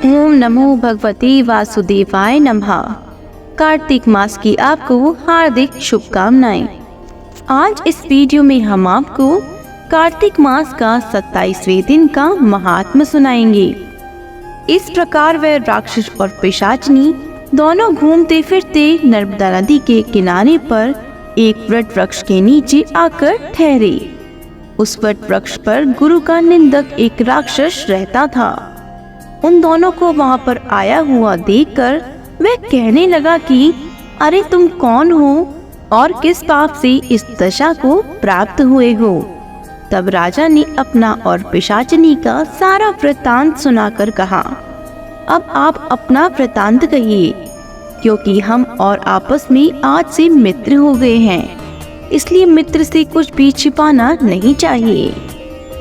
ओम नमो भगवते वासुदेवाय नमः। कार्तिक मास की आपको हार्दिक शुभकामनाएं। आज इस वीडियो में हम आपको कार्तिक मास का 27वें दिन का महात्म्य सुनाएंगे। इस प्रकार वह राक्षस और पिशाचनी दोनों घूमते फिरते नर्मदा नदी के किनारे पर एक वट वृक्ष के नीचे आकर ठहरे। उस वट वृक्ष पर गुरु का निंदक एक राक्षस रहता था। उन दोनों को वहां पर आया हुआ देखकर वह कहने लगा कि अरे तुम कौन हो और किस पाप से इस दशा को प्राप्त हुए हो। तब राजा ने अपना और पिशाचनी का सारा वृत्तांत सुनाकर कहा, अब आप अपना वृत्तांत कहिए, क्योंकि हम और आपस में आज से मित्र हो गए हैं, इसलिए मित्र से कुछ भी छिपाना नहीं चाहिए।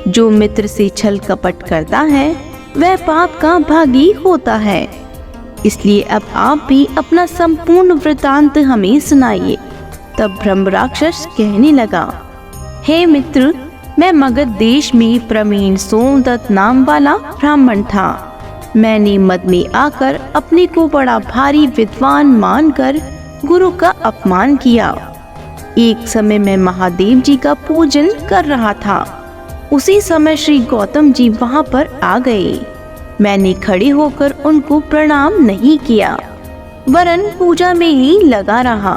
जो मित्र से छल कपट करता है वह पाप का भागी होता है। इसलिए अब आप भी अपना संपूर्ण वृत्तांत हमें सुनाइए। तब ब्रह्म राक्षस कहने लगा, हे मित्र, मैं मगध देश में प्रवीण सोमदत्त नाम वाला ब्राह्मण था। मैंने मद में आकर अपने को बड़ा भारी विद्वान मानकर गुरु का अपमान किया। एक समय मैं महादेव जी का पूजन कर रहा था। उसी समय श्री गौतम जी वहां पर आ गए। मैंने खड़े होकर उनको प्रणाम नहीं किया, वरन पूजा में ही लगा रहा।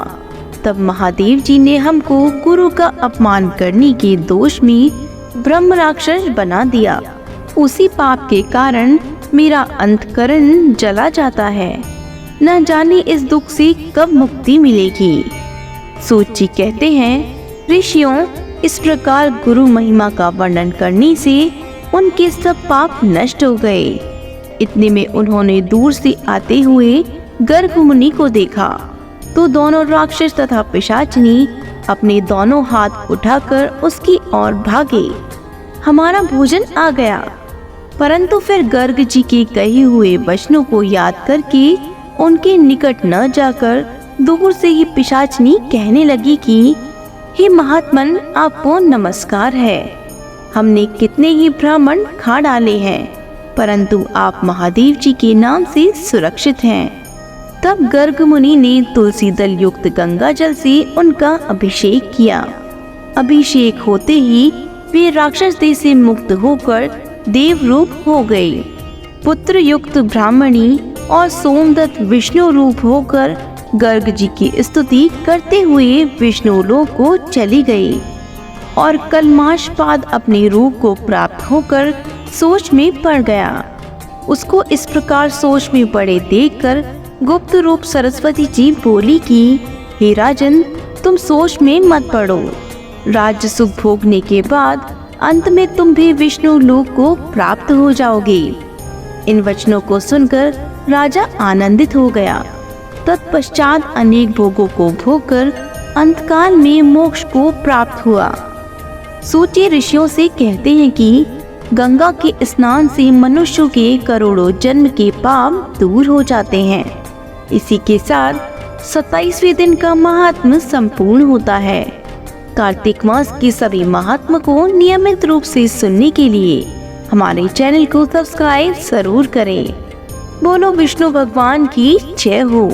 तब महादेव जी ने हमको गुरु का अपमान करने के दोष में ब्रह्म राक्षस बना दिया। उसी पाप के कारण मेरा अंतकरण जला जाता है। न जाने इस दुख से कब मुक्ति मिलेगी। सूत जी कहते हैं, ऋषियों, इस प्रकार गुरु महिमा का वर्णन करने से उनके सब पाप नष्ट हो गए। इतने में उन्होंने दूर से आते हुए गर्ग मुनि को देखा तो दोनों राक्षस तथा पिशाचनी अपने दोनों हाथ उठाकर उसकी ओर भागे। हमारा भोजन आ गया। परंतु फिर गर्ग जी के कहे हुए वचनों को याद करके उनके निकट न जाकर दूर से ही पिशाचनी कहने लगी कि हे महात्मन, आपको नमस्कार है। हमने कितने ही ब्राह्मण खा डाले हैं, परंतु आप महादेव जी के नाम से सुरक्षित हैं। तब गर्ग मुनि ने तुलसी दल युक्त गंगा जल से उनका अभिषेक किया। अभिषेक होते ही वे राक्षस देह से मुक्त होकर देव रूप हो गए। पुत्र युक्त ब्राह्मणी और सोमदत्त विष्णु रूप होकर गर्ग जी की स्तुति करते हुए विष्णु लोक को चली गई और कल्माशपाद अपने रूप को प्राप्त होकर सोच में पड़ गया। उसको इस प्रकार सोच में पड़े देखकर गुप्त रूप सरस्वती जी बोली कि हे राजन, तुम सोच में मत पड़ो। राज्य सुख भोगने के बाद अंत में तुम भी विष्णु लोक को प्राप्त हो जाओगे। इन वचनों को सुनकर राजा आनंदित हो गया। तत्पश्चात अनेक भोगों को भोगकर अंतकाल में मोक्ष को प्राप्त हुआ। सूची ऋषियों से कहते हैं कि गंगा के स्नान से मनुष्यों के करोड़ों जन्म के पाप दूर हो जाते हैं। इसी के साथ 27वें दिन का महात्म्य संपूर्ण होता है। कार्तिक मास के सभी महात्म्य को नियमित रूप से सुनने के लिए हमारे चैनल को सब्सक्राइब जरूर करें। बोलो विष्णु भगवान की जय हो।